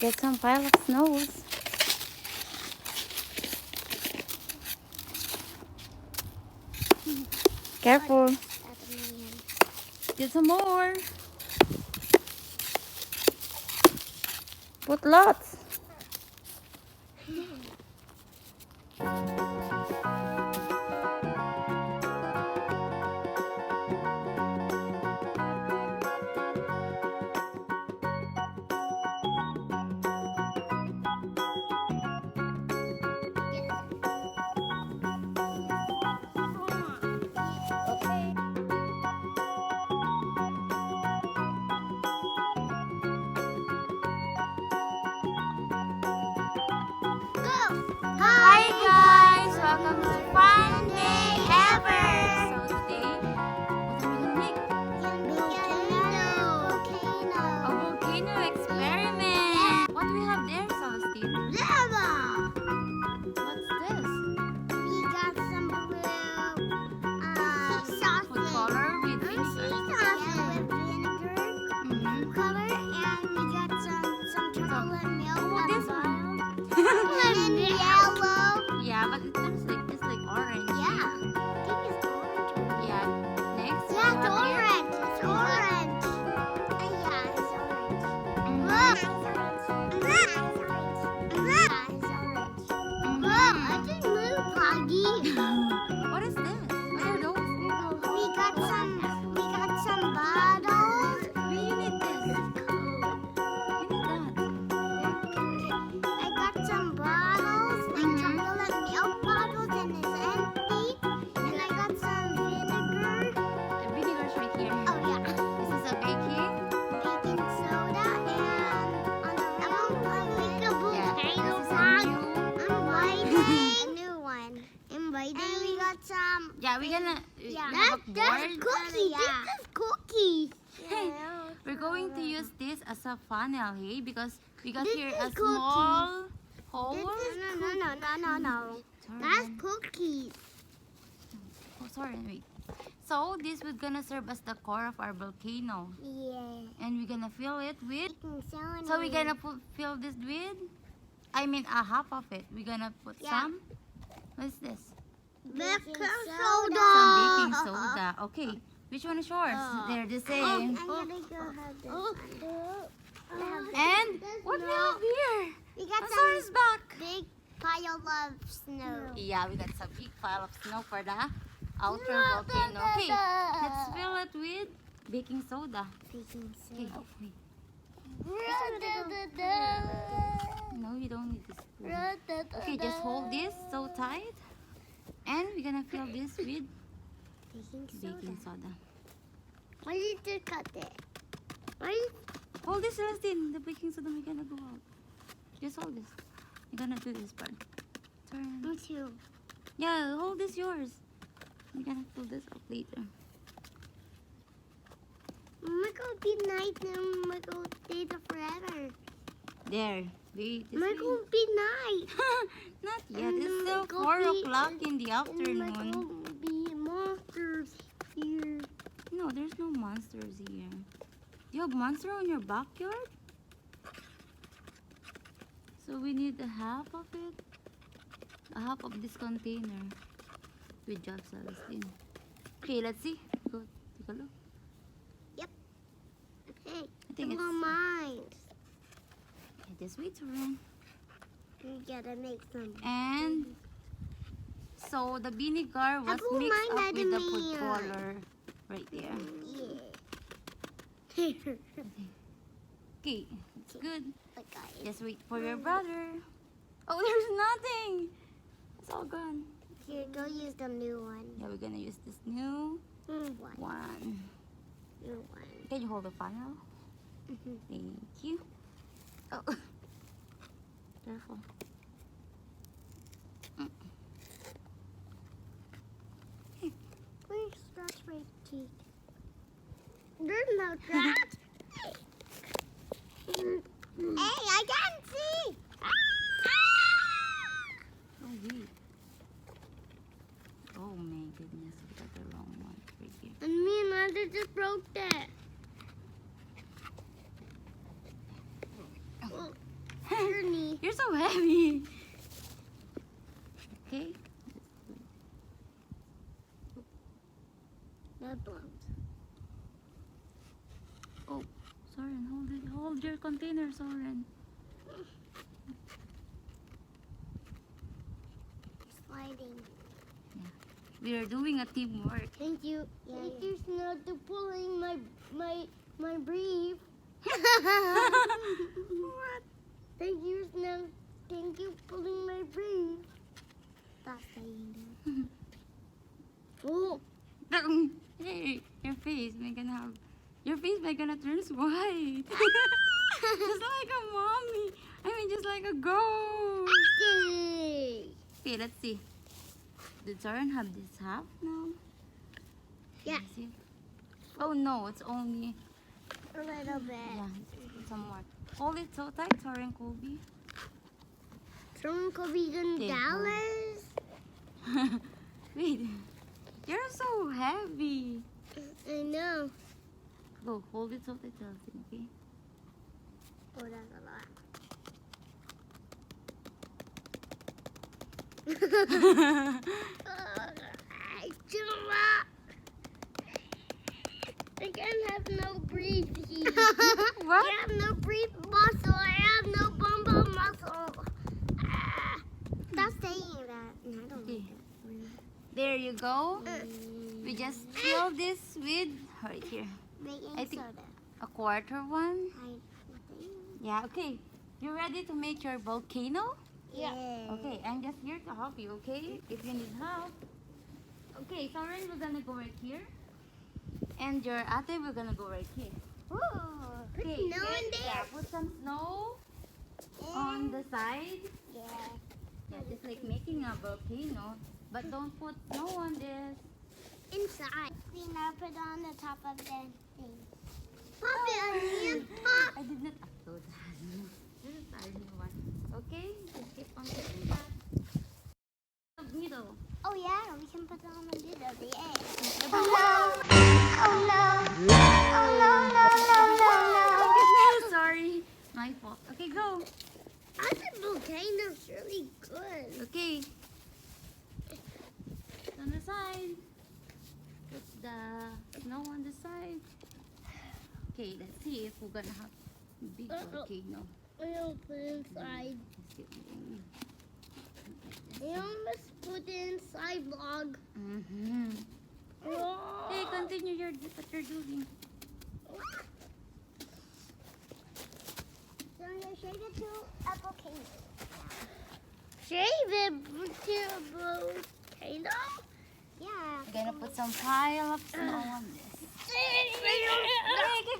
Get some pile of snows. Careful. Get some more. Put lots. Hi guys, welcome to Fun Day Ever. So today, what are we gonna make? A volcano experiment. What do we have there, Celestine? What's this? Food color with vinegar. Yeah, but it looks like it's like orange. Yeah. Next. Yeah, it's orange. It's orange. Yeah, it's orange. I just moved, Foggy. What is this? What are those? We got some bottles. We need this. We need that. I got some bottles, like chocolate milk bottles, and it's empty. And I got some vinegar. The vinegar's right here. Oh yeah. This is a baking. Baking soda and on the like a volcano This is a bag. new. I'm writing a new one. I'm writing. And we got some. Yeah, we're gonna. Yeah, we have a that's board. cookies. Yeah. This is cookies. Hey, we're going to use this as a funnel, hey, because we got This here is a cookies. small hole. No. Sorry. That's cookies. Oh, sorry, wait. So this is gonna serve as the core of our volcano, Yeah. and we're gonna fill it with. Baking soda. So we're gonna fill this with. I mean, a half of it. We're gonna put Yeah. some. What's this? Baking Some baking soda. Okay. Which one is yours? They're the same. I'm gonna go have this one. And what we have here? We got Ansar is some back. big pile of snow. Yeah, we got some big pile of snow for the outer volcano. Okay, let's fill it with baking soda. Baking Okay, soda. wait. No, you don't need this spoon. Okay, just hold this so tight. And we're gonna fill this with baking soda. Why did you cut it? Why? Hold this, Celestine. The baking soda we're gonna go out. Just hold this. We're gonna do this part. Turn. Me too. Yeah, hold this yours. We're gonna fill this up later. We're gonna be night and we're gonna stay there forever. There. Wait. This We're way. gonna be night. Not yet. And It's then still we're gonna 4 be- o'clock in the And we're afternoon. gonna be monsters here. No, there's no monsters here. You have monster in your backyard? So we need a half of it. A half of this container. Good job, Celestine. Okay, let's see. Go take a look. Hey, I think come it's on mine. okay, just wait to run. We gotta make some. And so the vinegar was Apple mixed mine up had with the a food meal. color right there. Yeah. Okay, it's good. Okay. Just wait for your brother. Oh, there's nothing. It's all gone. Here, go use the new one. Yeah, we're gonna use this new One. one. New one. Can you hold the funnel? Thank you. Oh, careful. Where's scratch my cheek? There's no scratch. Hey, I can't see. Oh, wait. Oh my goodness, we got the wrong one right here. And me and Mother just broke that. Your knee. You're so heavy. Okay. That blunt. Oh, Soren, hold it. Hold your container, Soren. Sliding. We are doing a teamwork. Thank you. Thank you, Snow, to pulling my brief. What? Thank you, Snow. Thank you for pulling my brief. That's saying that. Oh. Hey, your face may gonna turn white. Just like a mommy. Just like a ghost. Okay. Okay, let's see. Did Soren have this half now? Yeah. Let's see. Oh no, it's only A little bit. some more. Hold it so tight, Soren, Kobe. Someone could be in Okay, Dallas. Wait, you're so heavy. I know. Go, hold it so tight, Chelsea, okay? Oh, that's a lot. I can't have no breathe here. What? I have no breathe muscle. I have no bum bum muscle. Stop saying that. No, I don't Okay. like There you go. it. We just fill this with, right here, Baking I think- soda. a quarter one. I Yeah, okay. You ready to make your volcano? Yeah. Okay, I'm just here to help you, okay? If you need help. Okay, Soren, we're gonna go right here. And your ate, we're gonna go right here. Ooh, put Okay, snow in there. put some snow on the side. Yeah. Yeah, just like making a volcano. But don't put snow on this. Inside. We now put on the top of the thing. Pop it on the top. I did not upload that. This is our new one. Okay, just keep on doing that. The middle. Oh yeah, we can put it on the middle of the egg. Oh no! Oh no! Oh no! No! No! No! No! Sorry, my fault. Okay, go. I think volcano's really good. Okay. On the side. Put the snow on the side. Okay, let's see if we're gonna have a big volcano. We'll put it inside. Let's get moving. We almost put it inside log. Mm-hmm. Hey, continue what you're doing. So I'm gonna shave it to a volcano. Shave it to a volcano? Yeah. We're gonna put some pile of snow on this. Hey,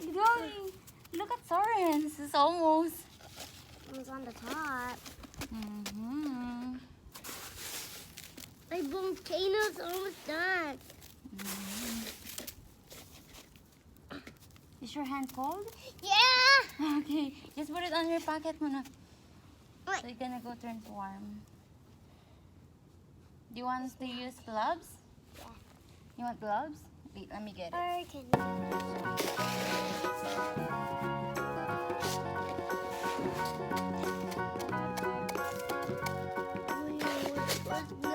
keep going. Look at Soren's. It's almost. It was on the top. Mm-hmm. My volcano's almost done. Is your hand cold? Yeah. Okay, just put it on your pocket muna. Wait. So you're gonna go turn to warm. Do you want to use gloves? Yeah. You want gloves? Wait, let me get it. Or can let's go.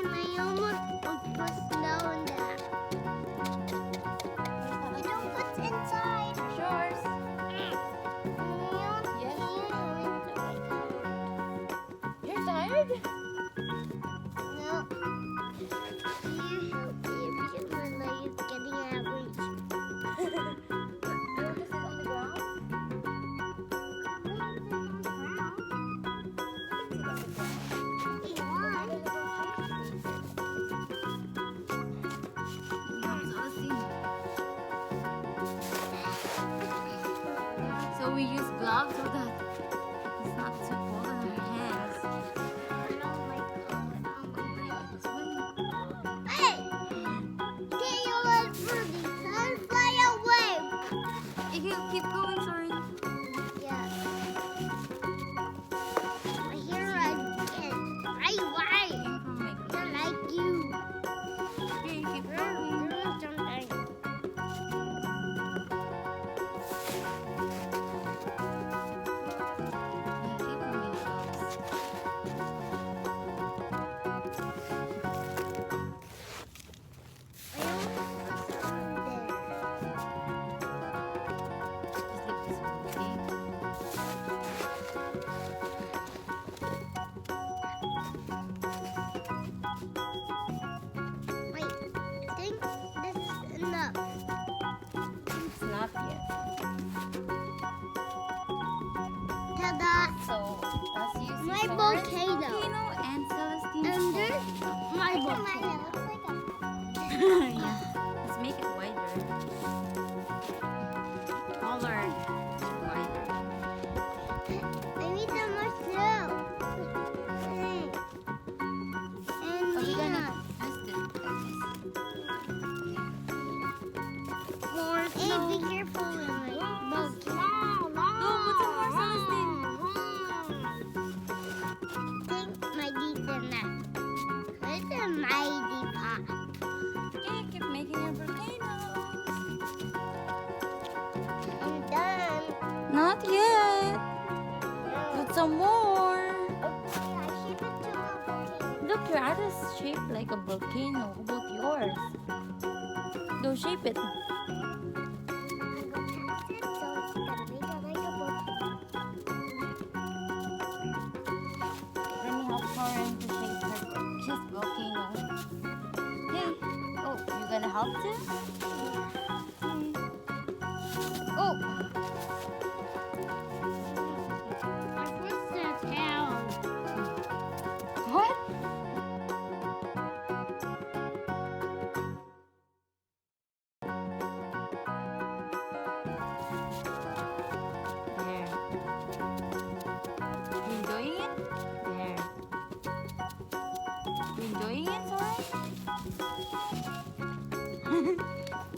I almost put snow in there. mine, it looks like a Yeah. Let's make it wider. Taller. Wider. I need some more snow. And Oh, we're gonna yeah. twist it like this. More snow. Hey, be careful with my bug. No, put some more Celestine. Think my deep in that. It's a mighty pot. Okay, keep making your volcanoes. I'm done. Not yet. Put some more. Okay, I shape it to a volcano. Look, your art is shaped like a volcano. How about yours? Go shape it. I'm gonna tap it so it's gonna make it like a volcano. Let me help Lauren to shape his volcano. Hey. Oh, you gonna help too? Oh. I pushed that down. What? There. You enjoying it? There. You enjoying it, Soren?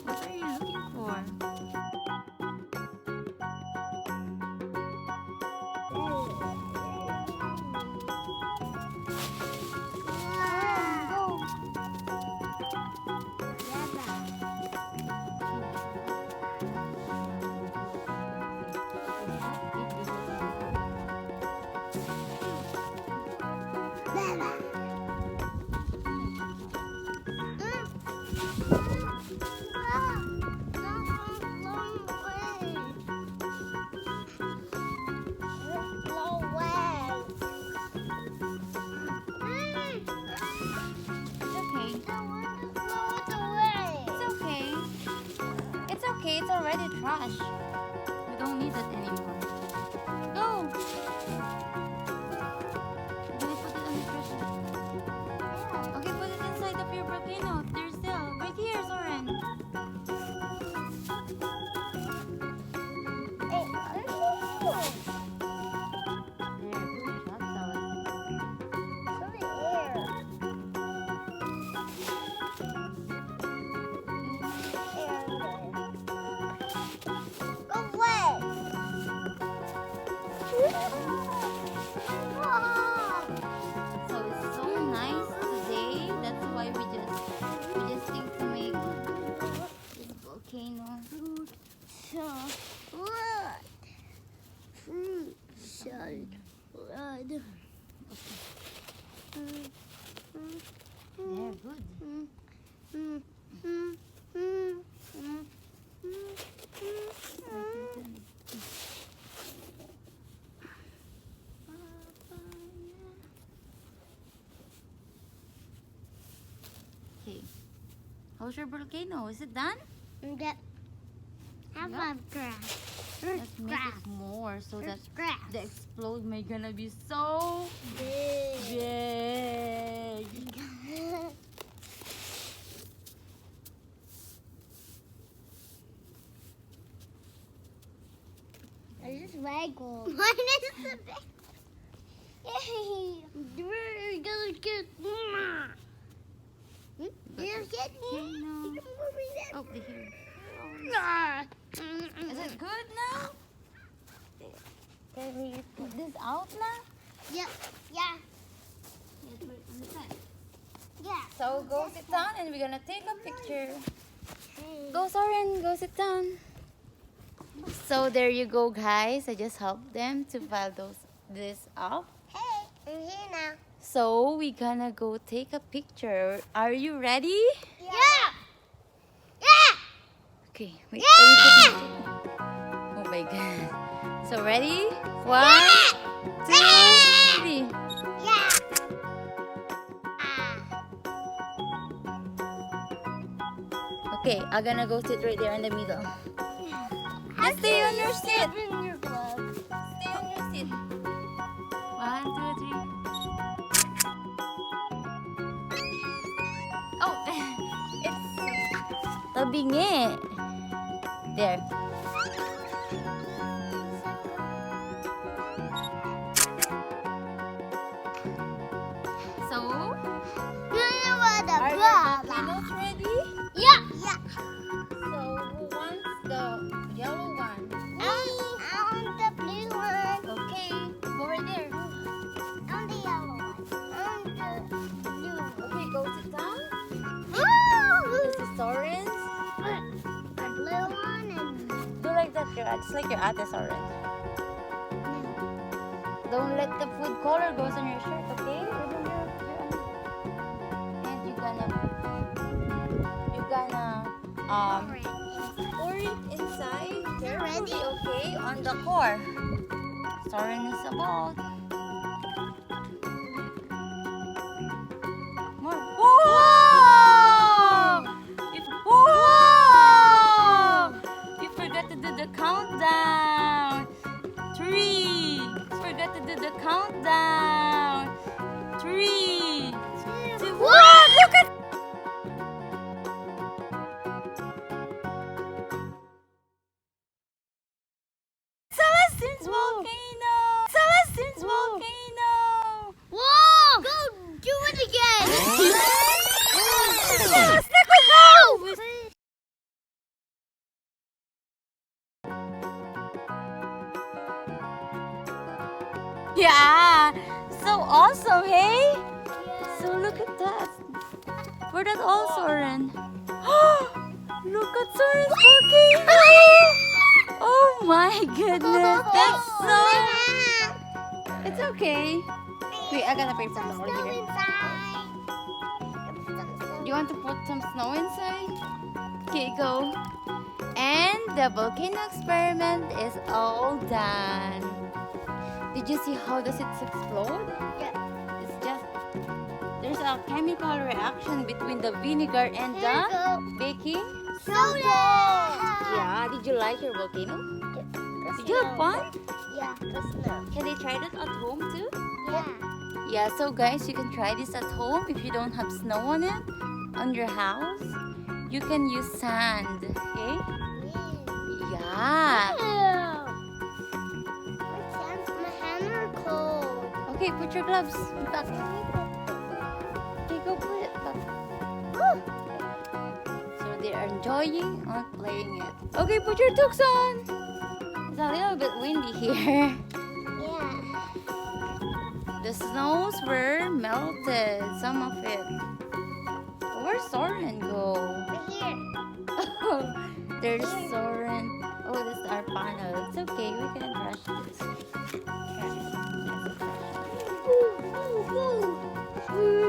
What are you looking for? Okay, it's already trash. We don't need it anymore. Go! Can I put it on the pressure? Okay, put it inside of your volcano. There's still. Right here, Soren. There, good job, Soren. So it's so nice today. That's why we just think to make this volcano. Yeah, good. Okay. How's your volcano? Is it done? Yep. How about grass? Let's make it more so that grass. the explode may gonna be so big. This is Lego. Mine is the big. Yay! We're gonna get more. You get me? Volcano. Oh, they hear. Is it good now? Can we Is this out now? Yep. Yeah. Yeah. So go sit down and we're gonna take a picture. Hey. Go, Soren, go sit down. So there you go, guys. I just helped them to file this up. Hey, I'm here now. So we're gonna go take a picture. Are you ready? Yeah. Yeah. Okay, wait. Let me put my... Oh my god. So ready? 1, 2, 3. Yeah. Okay, I'm gonna go sit right there in the middle. Just stay on your seat. In your glove. Stay on your seat. 1, 2, 3. Kabingi. There. So, are your volcanoes ready? Yeah. Yeah. So, who wants the yellow one? I want the blue one. Okay, go right there. I want the yellow one. I want the blue one. Okay, go sit down. Woo! This is orange. The blue one and Do like that, just like your ate's orange. Don't let the food color goes on your shirt, okay? And you're gonna pour it inside carefully, okay? On the core. Soren is about. More. Whoa! Whoa! You forgot to do the countdown. 3. Forgot to do the countdown. 3, 2, 1. Look at Celestine's volcano. Celestine's volcano. whoa! Go do it again. Yes, let go go. Yeah, so awesome, hey? So look at that. Where that all Soren? Look at Soren's volcano. Oh my goodness, that's so. It's okay. Wait, I gotta pay some more Snow here. inside. Do you want to put some snow inside? Okay, go. And the volcano experiment is all done. Did you see how does it explode? Yeah. It's just there's a chemical reaction between the vinegar and Here you the go. baking Soda. Yeah, did you like your volcano? Did you have fun? Yeah, the snow. Can they try that at home too? Yeah. Yeah, so guys, you can try this at home if you don't have snow on it, on your house. You can use sand, okay? Yeah. My hands are cold. Okay, put your gloves back. Okay, go put it back. So they are enjoying on playing it. Okay, put your tux on. It's a little bit windy here. Yeah. The snows were melted, some of it. Where's Soren go? Right here. Oh, there's Soren. Oh, this is our panel. It's okay, we can brush this.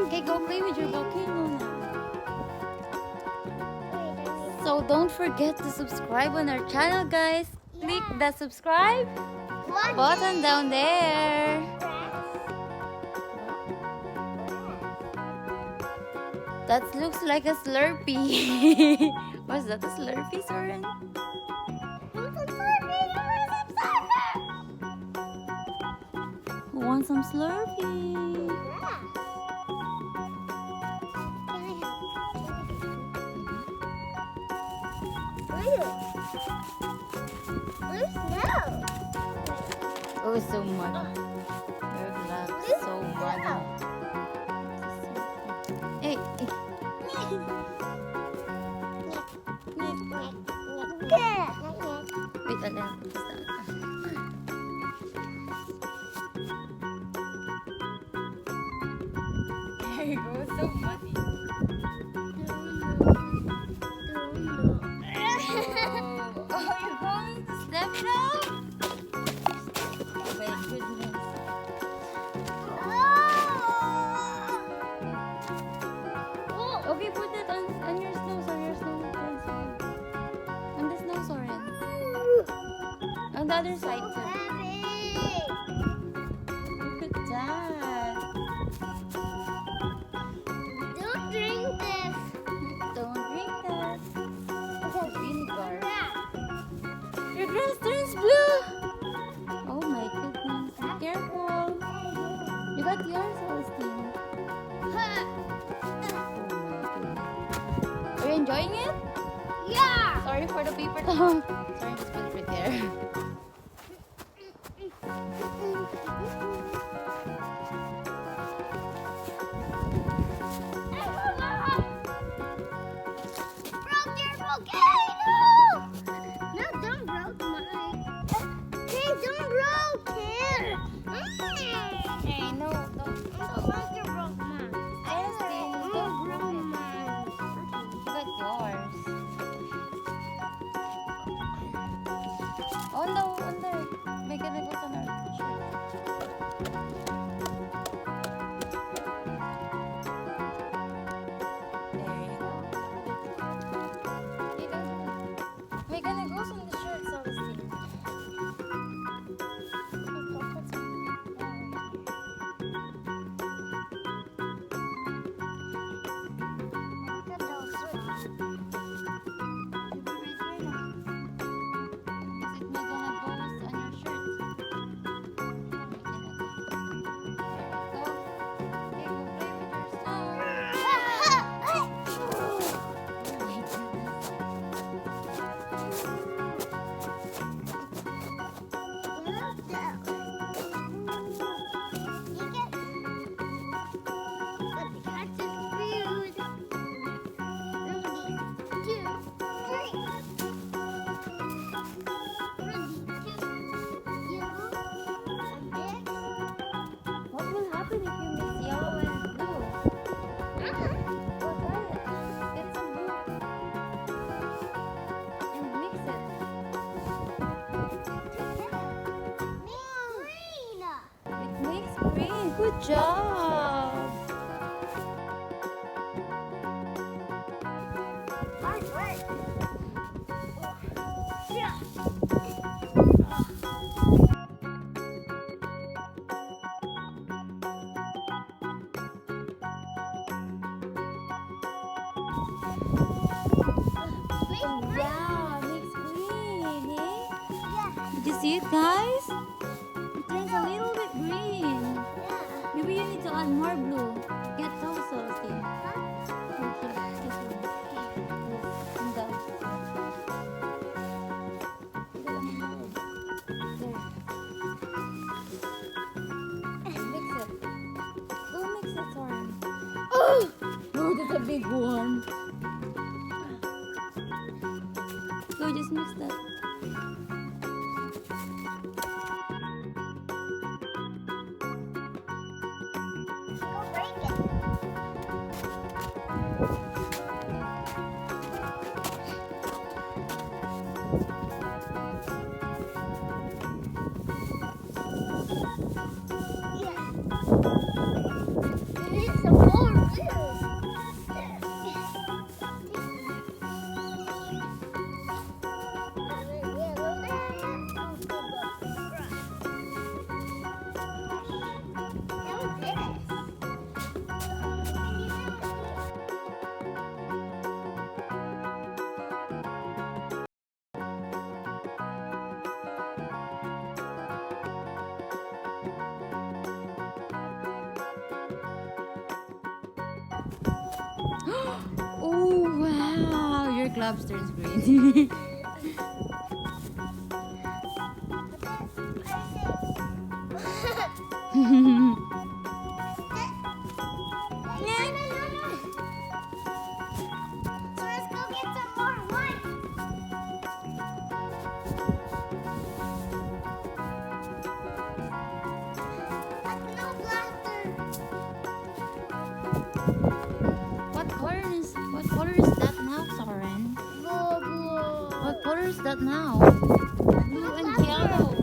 Okay, go play with your volcano now. So don't forget to subscribe on our channel, guys. Click the subscribe button down there. That looks like a Slurpee. Was that a Slurpee, Soren? Who wants some Slurpee? Oh, so muddy. Your gloves so muddy. Hey, hey. Wait a little. There you go, so muddy. Oh, you're going to step now? Oh my goodness. Okay, put it on your snow, on your snow. On the snow, Soren. On the other side too. Look at that. Don't drink this. Don't drink that. It's a vinegar. Your grass turns blue. Oh my goodness. Be careful. You got yours, Celestine. Oh my goodness. Are you enjoying it? Yeah. Sorry for the paper towel. Sorry, just put it right there. Broke your volcano! No, don't broke mine. Hey, don't broke it. Hey, no, don't. Uncle broke mine. Honestly, don't broke broke it. mine. But yours. On the, make it goes on our shirt. There you go. Make it goes on the shirt, so to speak. Look at those rocks. Is it not gonna go on your shirt? What will happen if you mix yellow and blue? Well, try it. Get some blue and mix it. It makes green. Good job. Wow, it makes green, eh? Did you see it, guys? It turns a little bit green. Maybe you need to add more blue. Get those sauce in. Okay, this one. Yes, and that. There. Mix it. Go mix it, Soren. Oh, that's a big one. Go, just mix that. Oh wow, your gloves turns green. What color is that now, Soren? What color is that now? Blue and yellow.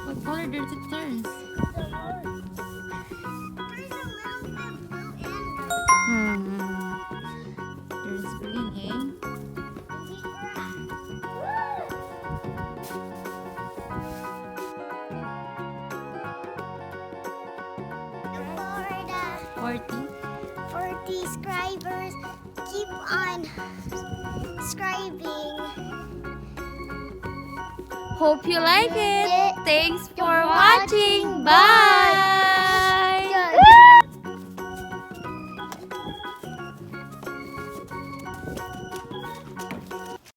What color does it turn? There's green, eh? Florida. 40 subscribers. Keep on subscribing. Hope you like it. Thanks for watching. Bye.